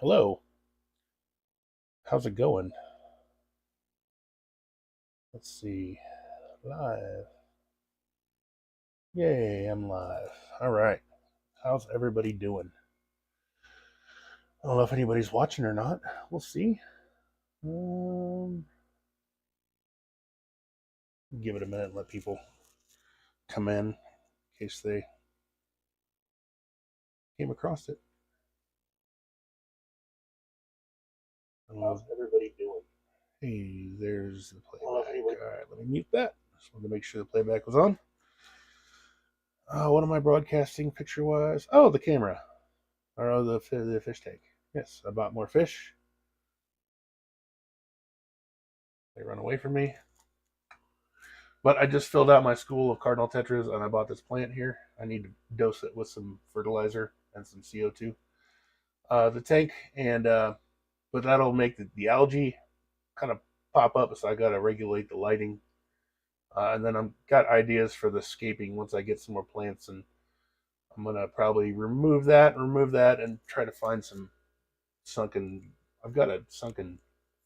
Hello. How's it going? Let's see. Live. Yay, I'm live. All right. How's everybody doing? I don't know if anybody's watching or not. We'll see. Um, Give it a minute and let people come in case they came across it. How's everybody doing? Hey, there's the playback. All right, let me mute that. Just wanted to make sure the playback was on. What am I broadcasting picture wise? Oh, the camera. Or the fish tank. Yes, I bought more fish. They run away from me. But I just filled out my school of cardinal tetras, and I bought this plant here. I need to dose it with some fertilizer and some CO2. The tank, and but that'll make the algae kind of pop up. So I got to regulate the lighting, and then I've got ideas for the scaping once I get some more plants, and I'm gonna probably remove that, and try to find some sunken. I've got a sunken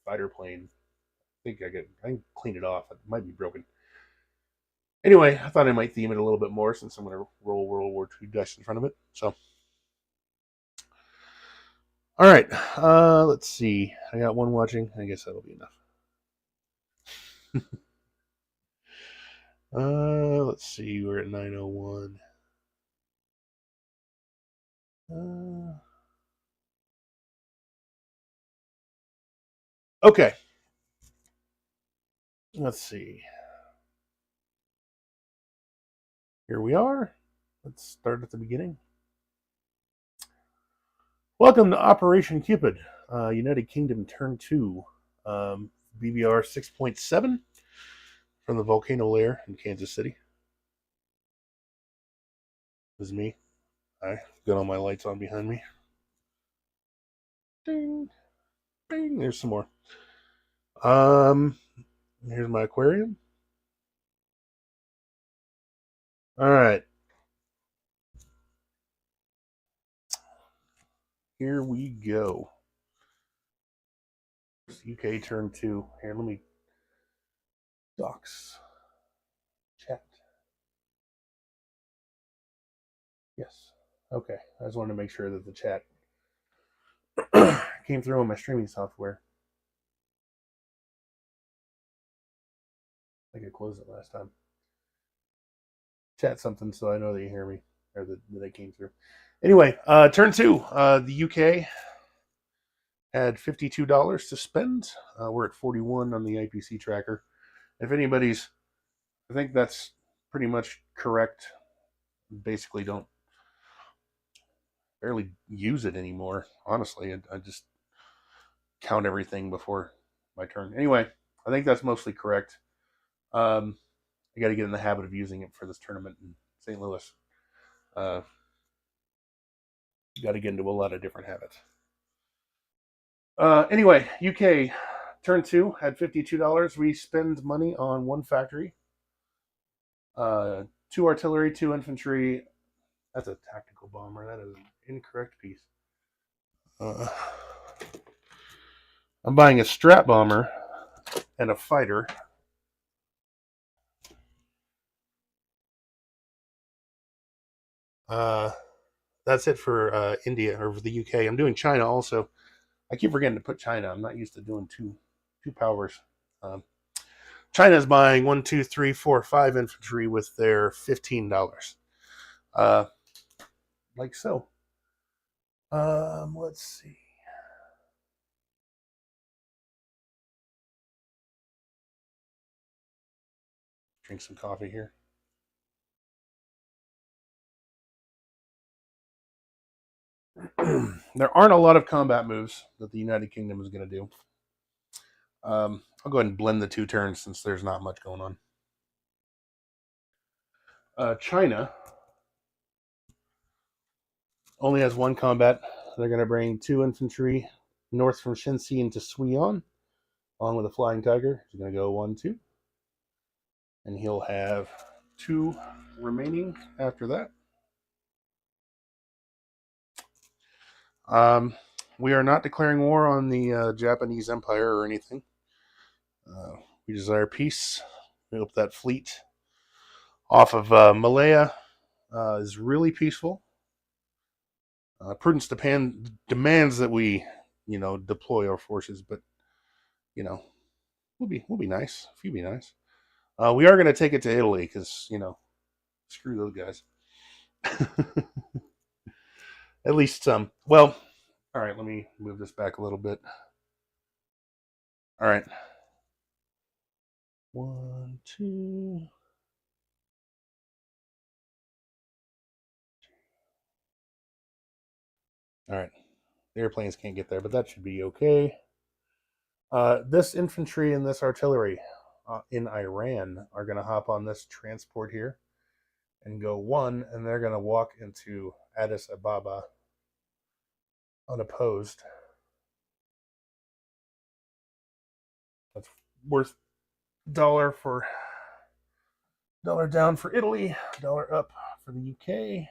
fighter plane. I can clean it off. It might be broken. Anyway, I thought I might theme it a little bit more since I'm going to roll World War II dice in front of it. So, all right, let's see. I got one watching. I guess that'll be enough. Let's see. We're at 9:01. Okay. Let's see. Here we are. Let's start at the beginning. Welcome to Operation Cupid, United Kingdom Turn 2, BBR 6.7 from the volcano lair in Kansas City. This is me. I got all my lights on behind me. Ding, ding. There's some more. Here's my aquarium. All right. Here we go. UK turn 2. Here, let me docs chat. Yes. Okay. I just wanted to make sure that the chat came through on my streaming software. I think I closed it last time. Chat something so I know that you hear me or that it came through. Anyway, turn 2. The UK had $52 to spend. We're at 41 on the IPC tracker. If anybody's, I think that's pretty much correct. Basically, don't barely use it anymore. Honestly, I just count everything before my turn. Anyway, I think that's mostly correct. I got to get in the habit of using it for this tournament in St. Louis. Got to get into a lot of different habits. Anyway, UK turn 2 had $52. We spend money on one factory, 2 artillery, 2 infantry. That's a tactical bomber. That is an incorrect piece. I'm buying a strat bomber and a fighter. That's it for India or for the UK. I'm doing China also. I keep forgetting to put China. I'm not used to doing two powers. China's buying 1, 2, 3, 4, 5 infantry with their $15. Like so. Let's see. Drink some coffee here. There aren't a lot of combat moves that the United Kingdom is going to do. I'll go ahead and blend the 2 turns since there's not much going on. China only has 1 combat. They're going to bring 2 infantry north from Shenxi into Suion, along with a flying tiger. He's going to go 1, 2. And he'll have 2 remaining after that. we are not declaring war on the Japanese Empire or anything. We desire peace. We hope that fleet off of Malaya is really peaceful. Prudence demands that we, deploy our forces, but we'll be nice. If you be nice, we are going to take it to Italy because screw those guys. At least some. Well, all right. Let me move this back a little bit. All right. 1, 2. All right. The airplanes can't get there, but that should be okay. This infantry and this artillery in Iran are going to hop on this transport here and go 1, and they're going to walk into Addis Ababa unopposed. That's worth $1 for $1 down for Italy, $1 up for the UK.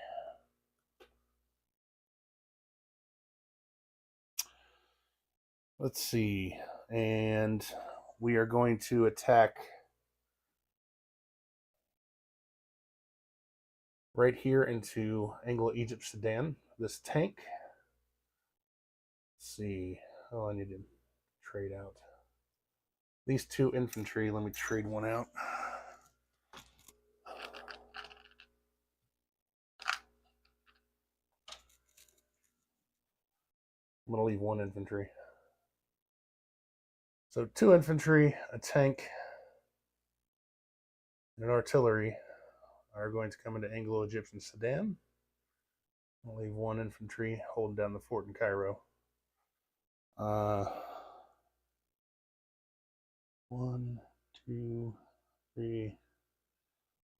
Let's see, and we are going to attack right here into Anglo-Egypt, Sudan. This tank. Let's see. Oh, I need to trade out these 2 infantry. Let me trade one out. I'm going to leave 1 infantry. So 2 infantry, a tank, and an artillery are going to come into Anglo-Egyptian Sudan. I'll leave 1 infantry holding down the fort in Cairo. 1, 2, 3,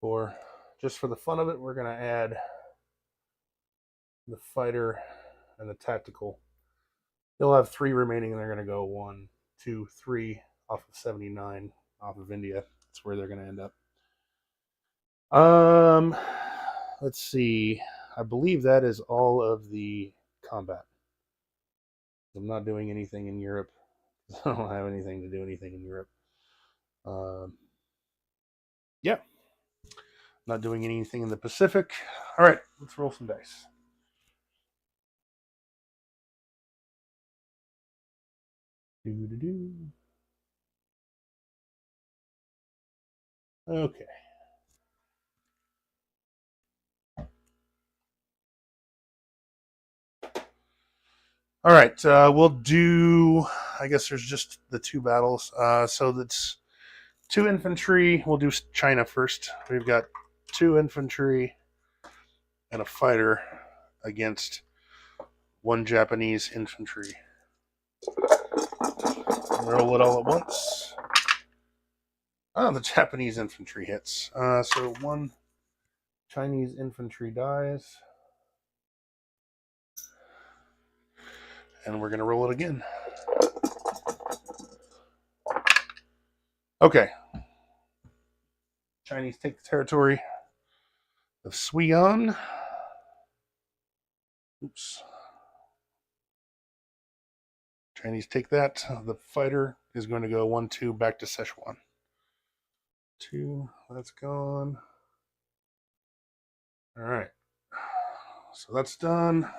4. Just for the fun of it, we're going to add the fighter and the tactical. They'll have 3 remaining, and they're going to go 1, 2, 3 off of 79 off of India. That's where they're going to end up. Let's see. I believe that is all of the combat. I'm not doing anything in Europe. I don't have anything to do anything in Europe. Yeah. Not doing anything in the Pacific. All right, let's roll some dice. Okay. All right, we'll do. I guess there's just the 2 battles. So that's 2 infantry. We'll do China first. We've got 2 infantry and a fighter against 1 Japanese infantry. Roll it all at once. Oh, the Japanese infantry hits. So 1 Chinese infantry dies. And we're going to roll it again. Okay. Chinese take the territory of Suion. Oops. Chinese take that. The fighter is going to go 1, 2 back to Szechuan. 2, that's gone. All right. So that's done.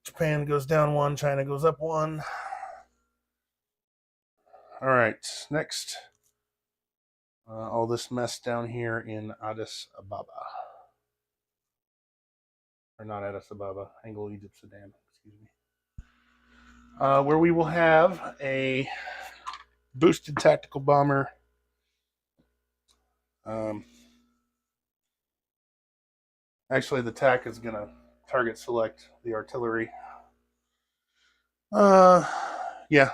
Japan goes down 1, China goes up 1. All right, next. All this mess down here in Addis Ababa. Or not Addis Ababa, Anglo-Egypt, Sudan, excuse me. Where we will have a boosted tactical bomber. Actually, the TAC is going to target select the artillery. Yeah.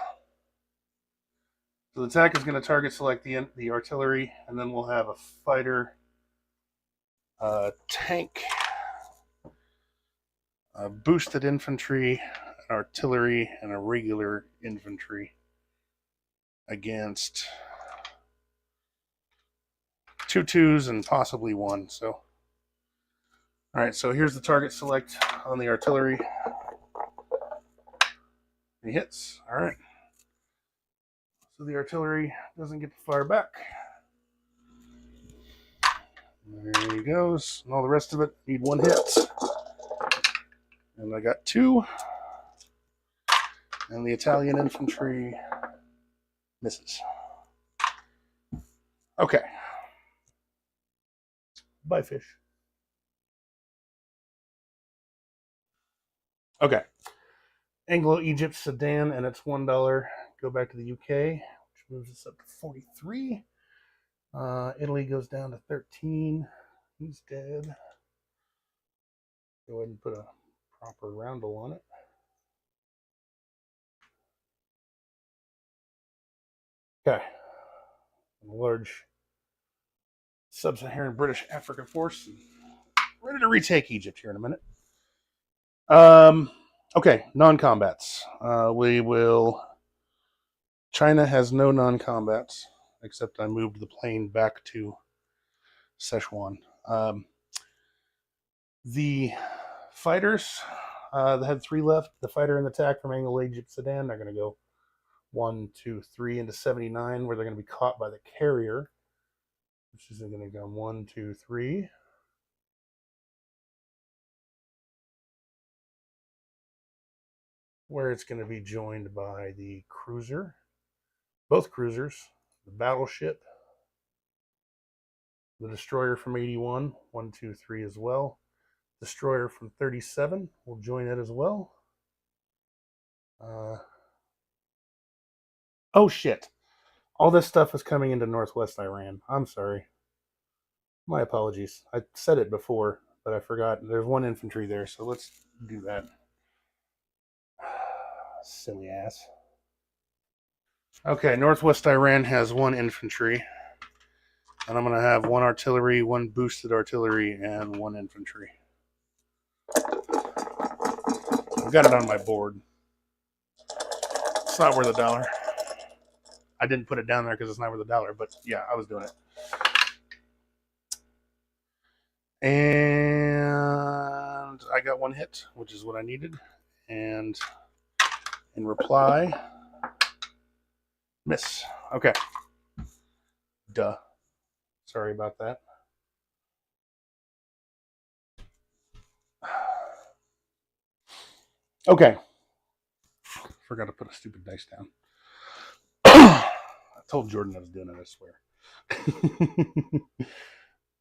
So the TAC is going to target select the artillery, and then we'll have a fighter, tank, boosted infantry, an artillery, and a regular infantry against 2 2s and possibly 1. So, all right. So here's the target select on the artillery. He hits. All right. So the artillery doesn't get to fire back. There he goes. And all the rest of it need one hit. And I got 2. And the Italian infantry misses. Okay. Bye, fish. Okay. Anglo-Egypt Sudan, and it's $1. Go back to the UK, which moves us up to 43. Italy goes down to 13. He's dead. Go ahead and put a proper roundel on it. Okay. A large sub-Saharan British African force. Ready to retake Egypt here in a minute. Okay, non-combats. We will... China has no non-combats, except I moved the plane back to Sichuan. The fighters, they had 3 left. The fighter and the attack from Anglo-Egypt Sudan, they're going to go 1, 2, 3 into 79, where they're going to be caught by the carrier, which is going to go 1, 2, 3. Where it's going to be joined by the cruiser, both cruisers, the battleship, the destroyer from 81, 1, 2, 3 as well. Destroyer from 37 will join it as well. Oh shit. All this stuff is coming into northwest Iran. I'm sorry. My apologies. I said it before, but I forgot. There's 1 infantry there, so let's do that. Silly ass. Okay, northwest Iran has 1 infantry. And I'm going to have 1 artillery, 1 boosted artillery, and 1 infantry. I've got it on my board. It's not worth $1. I didn't put it down there because it's not worth $1, but yeah, I was doing it. And I got 1 hit, which is what I needed. And in reply, miss. Okay. Duh. Sorry about that. Okay. Forgot to put a stupid dice down. I told Jordan I was doing it, I swear.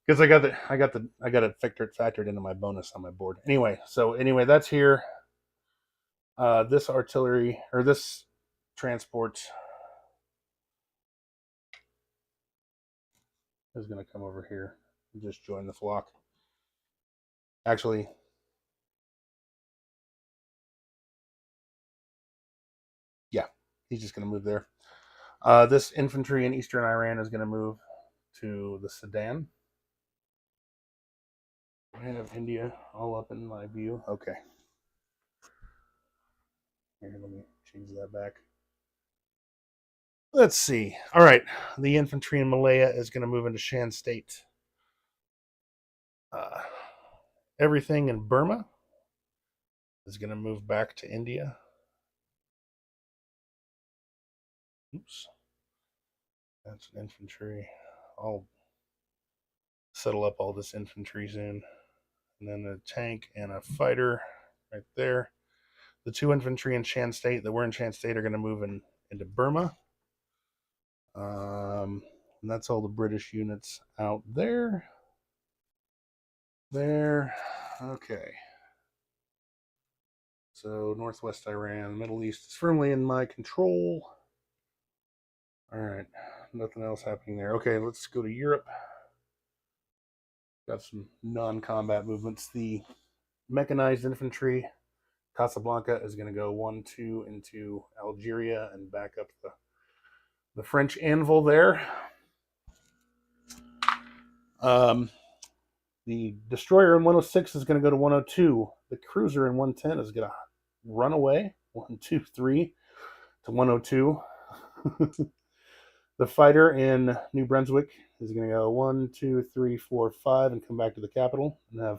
Because I got it factored into my bonus on my board. Anyway, that's here. This artillery, or this transport, is going to come over here and just join the flock. Actually, yeah, he's just going to move there. This infantry in eastern Iran is going to move to the Sudan. I have India all up in my view. Okay. Here, let me change that back. Let's see. All right. The infantry in Malaya is going to move into Shan State. Everything in Burma is going to move back to India. Oops. That's an infantry. I'll settle up all this infantry soon. And then a tank and a fighter right there. The 2 infantry in Shan State that were in Shan State are going to move into Burma. And that's all the British units out there. There. Okay. So northwest Iran, the Middle East is firmly in my control. All right. Nothing else happening there. Okay, let's go to Europe. Got some non-combat movements. The mechanized infantry, Casablanca, is going to go 1, 2 into Algeria and back up the French anvil there. The destroyer in 106 is going to go to 102. The cruiser in 110 is going to run away. 1, 2, 3 to 102. The fighter in New Brunswick is going to go 1, 2, 3, 4, 5 and come back to the capital and so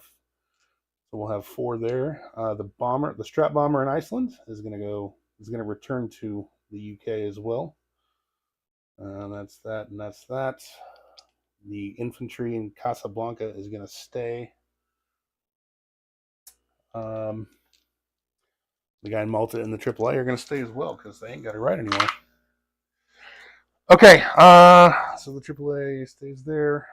we'll have 4 there. The strap bomber in Iceland is going to go is going to return to the UK as well. That's that, and that's that. The infantry in Casablanca is going to stay. The guy in Malta and the AAA are going to stay as well because they ain't got it right anymore. Okay, so the AAA stays there.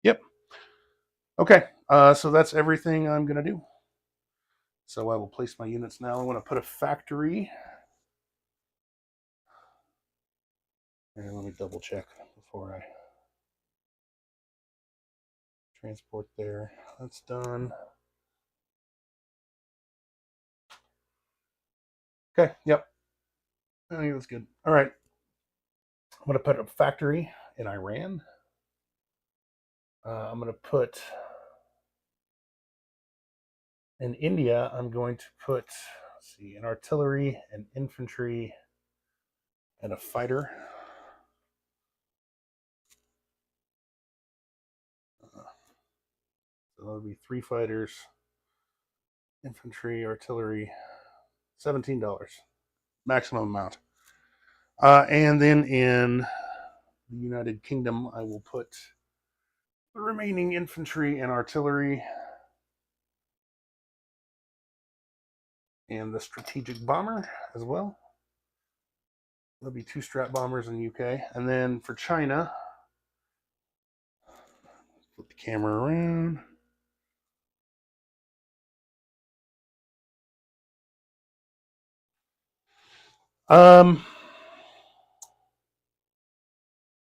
Yep. Okay, so that's everything I'm going to do. So I will place my units now. I want to put a factory. And let me double check before I transport there. That's done. Okay, yep. I think that's good. All right. I'm going to put a factory in Iran. I'm going to put in India, I'm going to put, let's see, an artillery, an infantry, and a fighter. So that would be 3 fighters, infantry, artillery, $17 maximum amount. And then in the United Kingdom, I will put the remaining infantry and artillery and the strategic bomber as well. There'll be 2 strat bombers in the UK. And then for China, flip the camera around.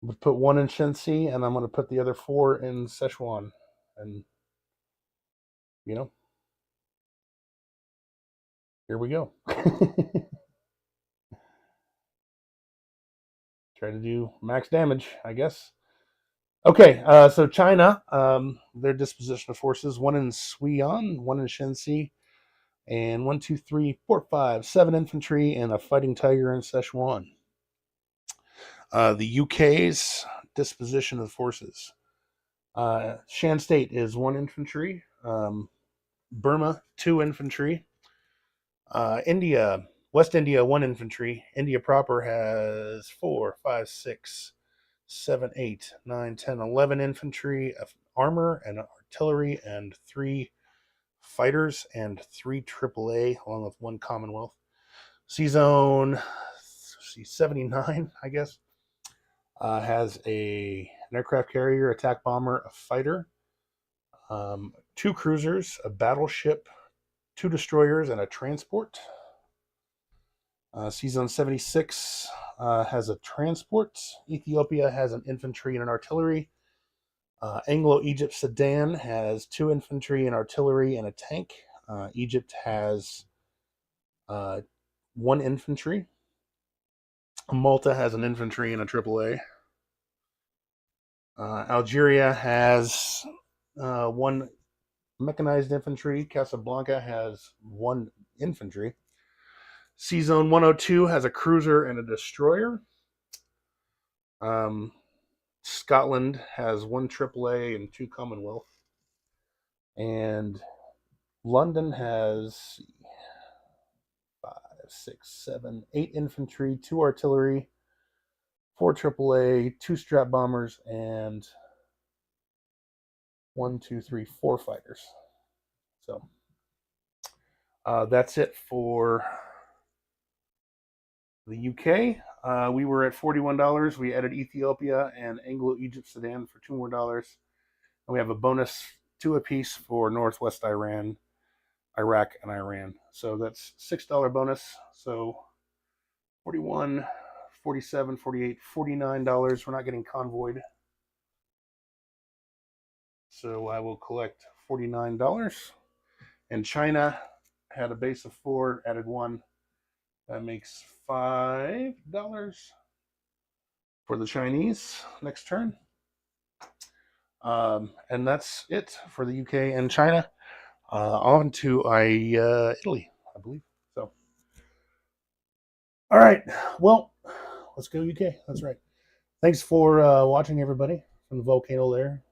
We'll put 1 in Shenxi, and I'm going to put the other 4 in Sichuan. And, you know, here we go. Try to do max damage, I guess. Okay, so China, their disposition of forces: 1 in Suiyang, 1 in Shenxi, and 1, 2, 3, 4, 5, 7 infantry, and a fighting tiger in Sichuan. The UK's disposition of forces: Shan State is 1 infantry, Burma 2 infantry, India, West India 1 infantry. India proper has 4, 5, 6, 7, 8, 9, 10, 11 infantry, armor and artillery, and 3 fighters and 3 AAA, along with 1 Commonwealth. Sea Zone 79, I guess, has an aircraft carrier, attack bomber, a fighter, 2 cruisers, a battleship, 2 destroyers, and a transport. Sea Zone 76 has a transport. Ethiopia has an infantry and an artillery. Anglo-Egypt Sudan has 2 infantry and artillery and a tank. Egypt has 1 infantry. Malta has an infantry and a AAA. Algeria has 1 mechanized infantry. Casablanca has 1 infantry. Sea Zone 102 has a cruiser and a destroyer. Scotland has 1 AAA and 2 Commonwealth. And London has 5, 6, 7, 8 infantry, 2 artillery, 4 AAA, 2 strat bombers, and 1, 2, 3, 4 fighters. So that's it for the UK. We were at $41. We added Ethiopia and Anglo-Egypt Sudan for $2 more. And we have a bonus 2 apiece for Northwest Iran, Iraq, and Iran. So that's $6 bonus. So 41, 47, 48, $49. We're not getting convoyed. So I will collect $49. And China had a base of 4, added 1. That makes $5 for the Chinese next turn. And that's it for the UK and China. On to Italy, I believe. So, all right. Well, let's go UK. That's right. Thanks for watching, everybody, from the volcano there.